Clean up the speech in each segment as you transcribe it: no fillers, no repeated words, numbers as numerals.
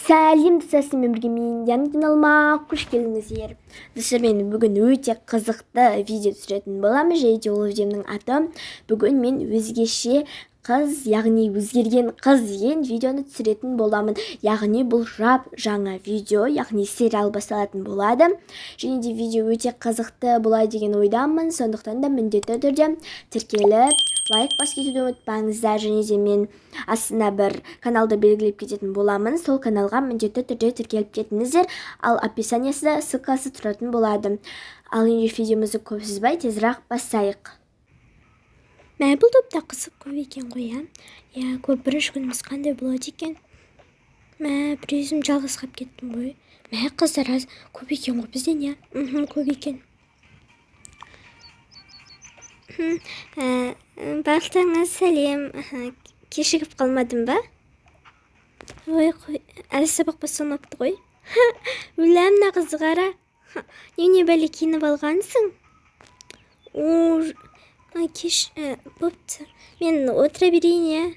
Сәлем достар, мен бірге мен яңы каналыма қош келдіңіздер. Достар, мен бүгін өте қызықты видео түсіретін боламын. Және де ол видеомның аты бүгін мен өзгеше қыз, яғни өзгерген қыз деген видеоны түсіретін боламын. Яғни бұл жаңа видео, яғни сериал басталатын болады. Және де видео өте қызықты болады деген ойдамын. Сондықтан да міндетті түрде тіркеліп лайк басып кетуді ұмытпаңыздар. Және де мен астына бір каналды белгілеп кететін боламын. Сол каналға міндетті түрде тіркеліп кетіңіздер. Ал описаниясында ссылкасы тұратын болады. Ал енді видеомызды көп созбай тезірек бастайық. Мә, бұл топта қызық көп екен ғой, я көп бірінші күніміз қандай болады екен. Мә, бір өзім жалғыз қалып кеттім ғой. Мә, қыздар аз көп екен ғой бізден, я. Көп екен. Бақтаңыз сәлем. Кешігіп қалмадым ба? Ой, әлі сабақ басталмапты ғой. Өләмна қызы қара. Не бәле киініп алғансың? Кеш, бопты. Мен отыра берейін,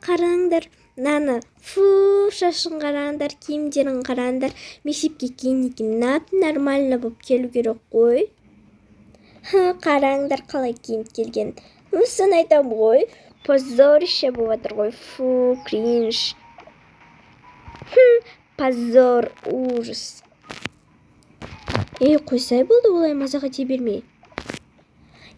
қараңдар. Наны, шашын қараңдар, киімдерін қараңдар. Мектепке киінген нормально болып келу керек қой. Қараңдар қалай киініп келген. Соны айтам ғой. Позорище болып жатыр ғой. Кринж. Позор, ужас. Қойсай болды, олай мазаға тие бермей.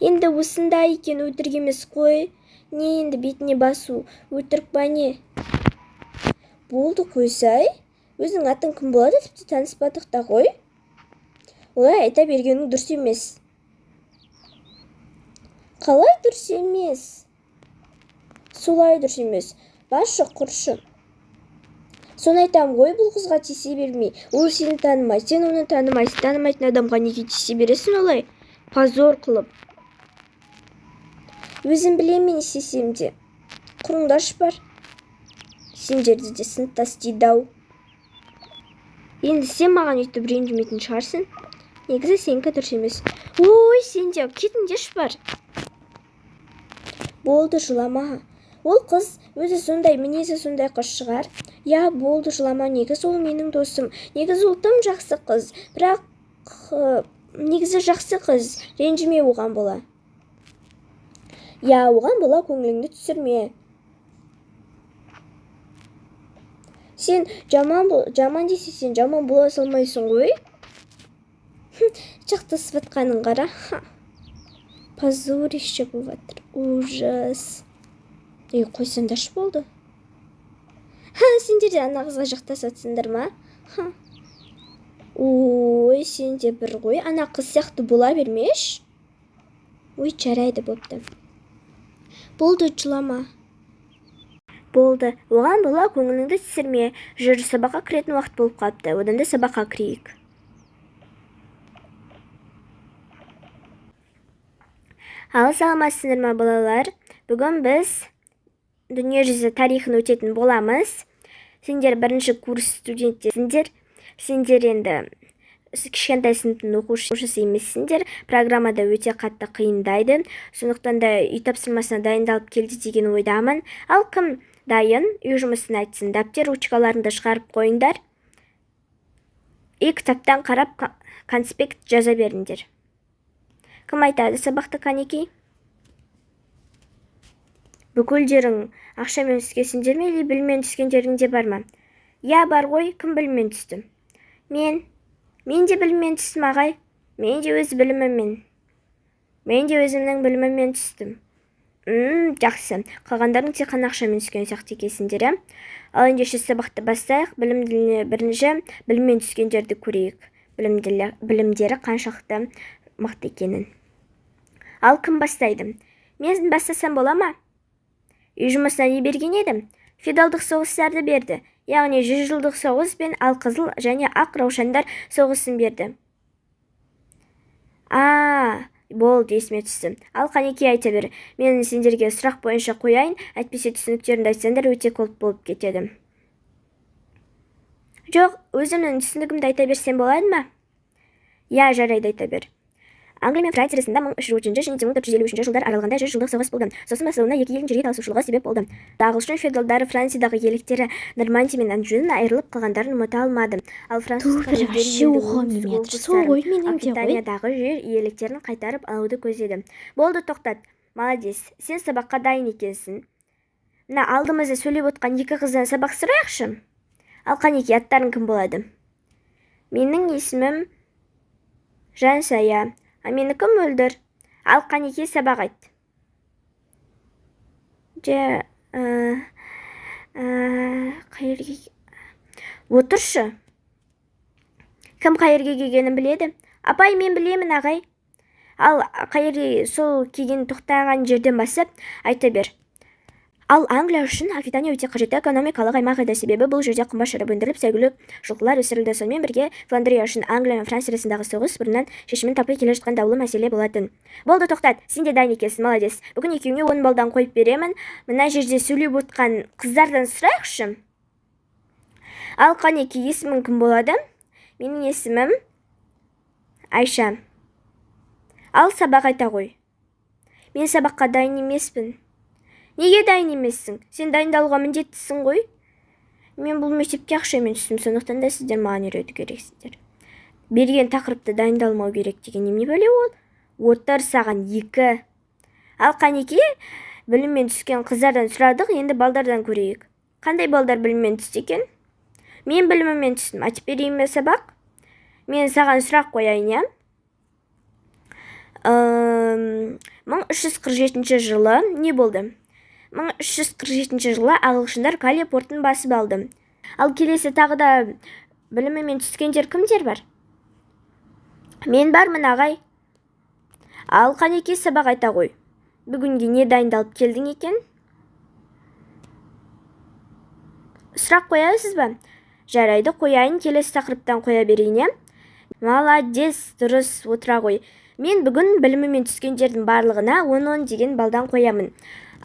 Енді осындай екен, өтірік емес қой. Не енді бетіне басу, өтірік ба не? Болды, қойсай. Өзің атын кім болады, тіпті таныспадық та ғой. Олай айта бергенің дұрыс емес. Қалай дұрыс емес? Солай дұрыс емес. Башы құршы. Соны айтам ғой, бұл қызға тисе бермей. Ол сені танымай, сен оны танымайсың. Танымайтын адамға неге тисе бересің олай? Позор қылып. Өзім білем мен істесем де. Құрыңдаш бар. Сендерді де сыныптас дейді-ау. Енді сен маған өйтіп ренжімейтін шығарсың. Негізі сенікі дұрыс емес. Ой, сен де кетіңдеш бар. Болды, жылама. Ол қыз өзі сондай, мінезі сондай қыз шығар. Я, болды, жылама, негіз ол менің досым. Негіз ол тым жақсы қыз. Бірақ негізі жақсы қыз. Ренжіме оған бола. Я, оған бола көңіліңді түсірме. Сен жаман десе, сен жаман бола салмайсың ғой. Жақтасып атқаның қара. Позорище болып жатыр. Ужас. Қойсаңдаш болды. Сендер де ана қызға жақтасатсыңдар ма? Ой, сен де бір ғой. Ана қыз сияқты бола бермеш. Ой, жарайды бопты. Болды, жылама. Болды. Оған бола көңіліңді түсірме. Жүр, сабаққа кіретін уақыт болып қалыпты. Одан да сабаққа кірейік. Ал саламатсыздар ма, балалар? Бүгін біз дүниежүзі тарихын өтетін боламыз. Сендер бірінші курс студенттерсіңдер. Сендер енді кішкентай сыныптың оқушысы емессіңдер. Программада өте қатты қиындайды. Сондықтан да үй тапсырмасына дайындалып келді деген ойдамын. Ал кім дайын? Үй жұмысын айтсын. Дәптер, ручкаларыңды шығарып қойыңдар. Кітаптан қарап конспект жаза беріңдер. Кім айтады сабақты, Канеки? Бүкілдерің ақшамен түскесіңдер ме, или білмен түскендерің де бар ма? Я, бар ғой, кім білмен түсті? Мен де білмен түстім, ағай. Мен де өз біліміммен. Мен де өзімнің біліміммен түстім. Жақсы. Қалғандарың тек қана ақшамен түскен сияқты екенсіңдер, Ал ендеше сабақты бастайық. Білімділіне бірінші білмен түскендерді көрейік. Білімдері қаншақты мықты екенін. Ал кім бастайды? Мен бастасам бола ма? Үй жұмысына не берген едім? Феодалдық соғыстарды берді. Яғни 100 жылдық соғыс пен алқызыл және ақ раушандар соғысын берді. Болды, есіме түсті. Ал Канеки айта бер. Мен сендерге сұрақ бойынша қояйын, әйтпесе түсініктеріңді айтсаңдар өте көп болып кетеді. Жоқ, өзімнің түсінігімді айта берсем болады ма? Я, жарайды, айта бер. Англия мен Франция арасында 1300 және 1453 жылдар аралығында 100 жылдық соғыс болды. Сосын басылуына екі елдің жерге таласушылығы себеп болды. Ағылшын феодалдары Франциядағы иеліктері Нормандия мен Анжудан айырылып қалғандарын ұмыта алмады. Ал француз Аквитаниядағы жер иеліктерін қайтарып алуды көздеді. Болды, тоқтат. Молодец. Сен сабаққа дайын екенсің. Мына алдымызда сөйлеп отқан екі қыздан сабақ сұрайықшы. Ал қанеки, аттарың кім болады? Менің есімім Жансая. А менікі Мөлдір. Ал қанеки, сабақ айт. Қайырге... Отыршы. Кім қайырге келгенін біледі? Апай, мен білемін, ағай. Ал қайырге сол келген тоқтаған жерден басып айта бер. Ал Англия үшін Аквитания өте қажетті экономикалық аймақ еді, себебі бұл жерде қымбат шарап өндіріліп, сәйгүлік жылқылар өсірілді. Сонымен бірге Фландрия үшін Англия мен Франция арасындағы соғыс бұрыннан шешімін таппай келе жатқан даулы мәселе болатын. Болды, тоқтат. Сен де дайын екенсің, молодец. Бүгін екеуіңе 10 балдан қойып беремін. Мына жерде сөйлеп отқан қыздардан сұрайықшы. Ал қанеки, есімің кім болады? Менің есімім Айша. Ал сабақ айта ғой. Мен сабаққа дайын емеспін. Неге дайын емессің? Сен дайындалуға міндеттісің ғой. Мен бұл мектепке ақшамен түстім, сондықтан да сіздер маған үйрету керексіздер. Берген тақырыпты дайындалмау керек деген неме бөле ол? Отыр, саған 2. Ал қанеки, біліммен түскен қыздардан сұрадық, енді балдардан көрейік. Қандай балдар біліммен түсті екен? Мен біліммен түстім. Айтып берейін бе сабақ? Мен саған сұрақ қояйын, я? 1347 жылы не болды? 1347 жылы ағылшындар Кале портын басып алды. Ал келесі тағы да білімімен түскендер кімдер бар? Мен бармын, ағай. Ал қанеки, сабақ айта ғой. Бүгінге не дайындалып келдің екен? Сұрақ қоясыз ба? Жарайды, қояйын, келесі тақырыптан қоя берейін, е? Молодец, дұрыс, отыра ғой. Мен бүгін білімімен түскендердің барлығына 10-10 деген балдан қоямын.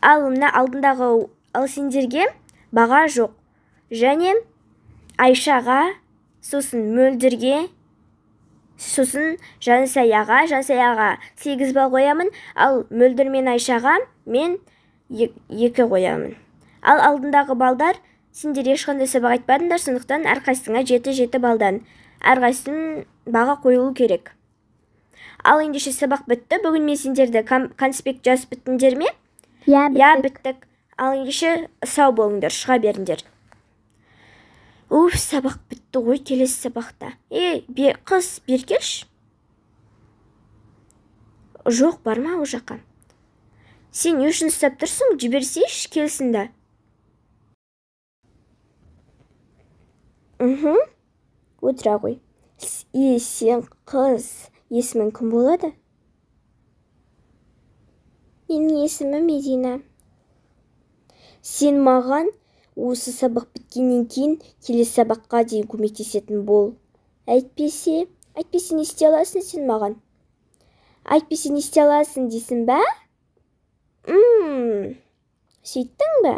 Ал мына алдындағы сендерге баға жоқ. Және Айшаға, сосын Мөлдірге, сосын Жансаяға 8 бал қоямын. Ал Мөлдір мен Айшаға мен 2 қоямын. Ал алдындағы балдар, сендер ешқандай сабақ айтпадыңдар, сондықтан әрқайсыңа 7 балдан. Әрқайсың баға қойылу керек. Ал ендеше сабақ бітті. Бүгін мен сендерді конспект жазып біттіңдер ме? Я, біттік. Ал ендеше сау болыңдар, шыға беріңдер. Сабақ бітті ғой, келесі сабақта. Қыз, бер келші. Жоқ, барма ол жаққа. Сен не үшін ұстап тұрсың? Жіберсейші, келсін да. Отыра ғой. Сен қыз, есімің кім болады? Менің есімім Медина. Сен маған осы сабақ біткеннен кейін келесі сабаққа дейін көмектесетін бол. Әйтпесе не істей аласың сен маған? Әйтпесе не істей аласың дейсің бә? Сөйттің бә?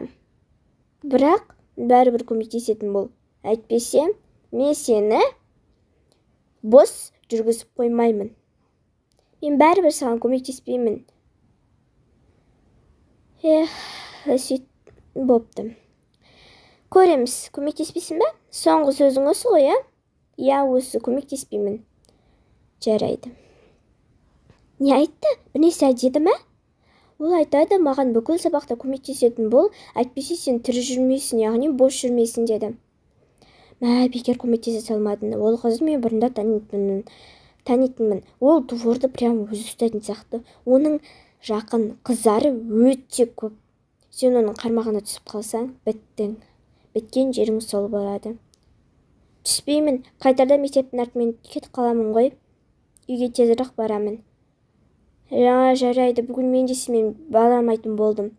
Бірақ бәрібір көмектесетін бол. Әйтпесе мен сені бос жүргізіп қоймаймын. Мен бәрібір саған көмектеспеймін. Сөйт бопты. Көреміз, көмектеспейсің бе? Соңғы сөзің осы ғой, я? Я, осы, көмектеспеймін. Жарайды. Не айтты? Бірнесе деді ме? Ол айтады, маған бүкіл сабақта көмектесетін бол, әйтпесе сен тірі жүрмейсің, яғни бос жүрмейсің деді. Бекер көмектесе салмадың. Ол қызды мен бұрында танитынмын. Ол творды прям өзі ұстайтын сияқты. Оның жақын қыздары өте көп. Сен оның қармағына түсіп қалсаң, біттің. Біткен жерің сол болады. Түспеймін, қайтарда мектептің артымен кетіп қаламын ғой. Үйге тезірек барамын. Жарайды, бүгін мен де сенімен барамайтын болдым.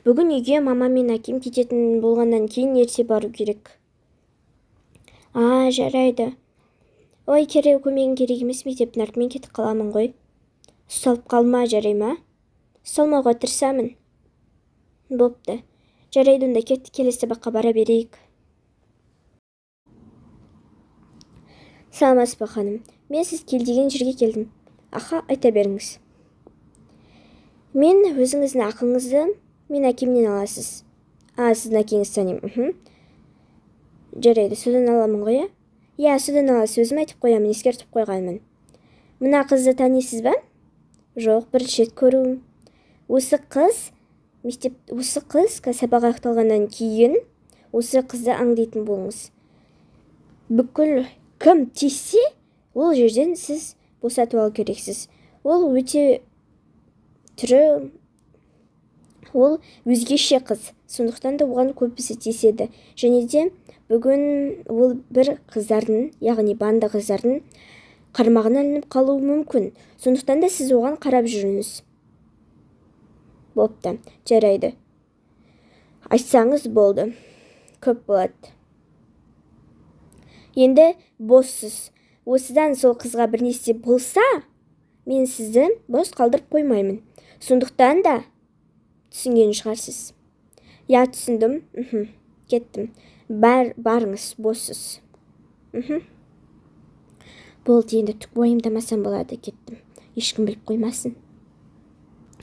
Бүгін үйге мама мен әкем кететін болғаннан кейін ерте бару керек. Жарайды. Ой, көмегің керек емес, мектептің артымен кетіп қаламын ғой. Ұсталып қалма, жарай ма? Ұсталмауға тырысамын. Бопты. Жарайды, онда кетті, келесі сабаққа бара берейік. Саламатсыз ба, ханым? Мен сіз кел деген жерге келдім. Аха, айта беріңіз. Мен өзіңіздің ақыңызды мен әкемнен аласыз. Сіздің әкеңіз танимын. Жарайды, содан аламын ғой, иә? Иә, содан аласыз, өзім айтып қоямын, ескертіп қойғанмын. Мына қызды танисыз ба? Жоқ, бірінші рет көруім. Осы қыз сабақ аяқталғаннан кейін осы қызды аңдайтын болыңыз. Бүкіл кім тиіссе, ол жерден сіз босатып алу керексіз. Ол өте түрі, ол өзгеше қыз, сондықтан да оған көбісі тиіседі. Және де бүгін ол бір қыздардың, яғни банда қыздардың қармағына ілініп қалуы мүмкін. Сондықтан да сіз оған қарап жүріңіз. Бопты, жарайды. Айтсаңыз болды. Көп болады. Енді боссыз. Осыдан сол қызға бірнәрсе болса, мен сізді бос қалдырып қоймаймын. Сондықтан да түсінген шығарсыз. Я, түсіндім. Кеттім. Барыңыз, боссыз. Болды, енді түк уайымдамасам болады, кеттім. Ешкім біліп қоймасын.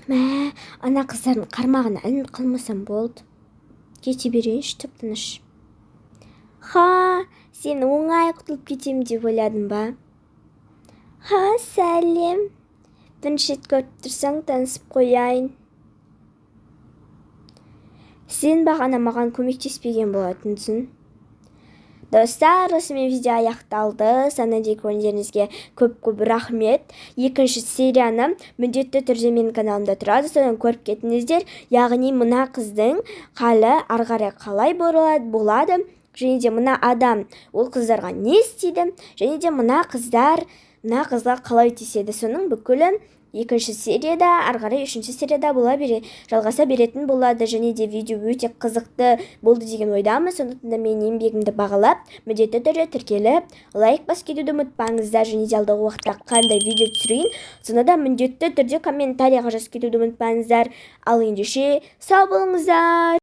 Ана қыздардың қармағына ілініп қалмасам болды. Кете берейінші, тып-тыныш. Сен оңай құтылып кетем деп ойладың ба? Сәлем. Бірінші рет көріп тұрсаң, танысып қояйын. Сен бағана маған көмектеспеген болатынсың. Достар, осымен видео аяқталды. Санадай көңілдеріңізге көп рахмет. Екінші серияны міндетті түрде менің каналымда тұрады, содан көріп кетіңіздер. Яғни мына қыздың қалы ары қарай қалай болады, және де мына адам ол қыздарға не істейді, және де мына қызға қалай тиіседі. Соның бүкілі екінші серияда, ары қарай үшінші серияда жалғаса беретін болады. Және де видео өте қызықты болды деген ойдамын. Сондықтан да мен еңбегімді бағалап, міндетті түрде тіркеліп, лайк басып кетуді ұмытпаңыздар. Және де алдағы уақытта қандай видео түсірейін, соны да міндетті түрде комментарийға жазып кетуді ұмытпаңыздар. Ал ендеше сау болыңыздар.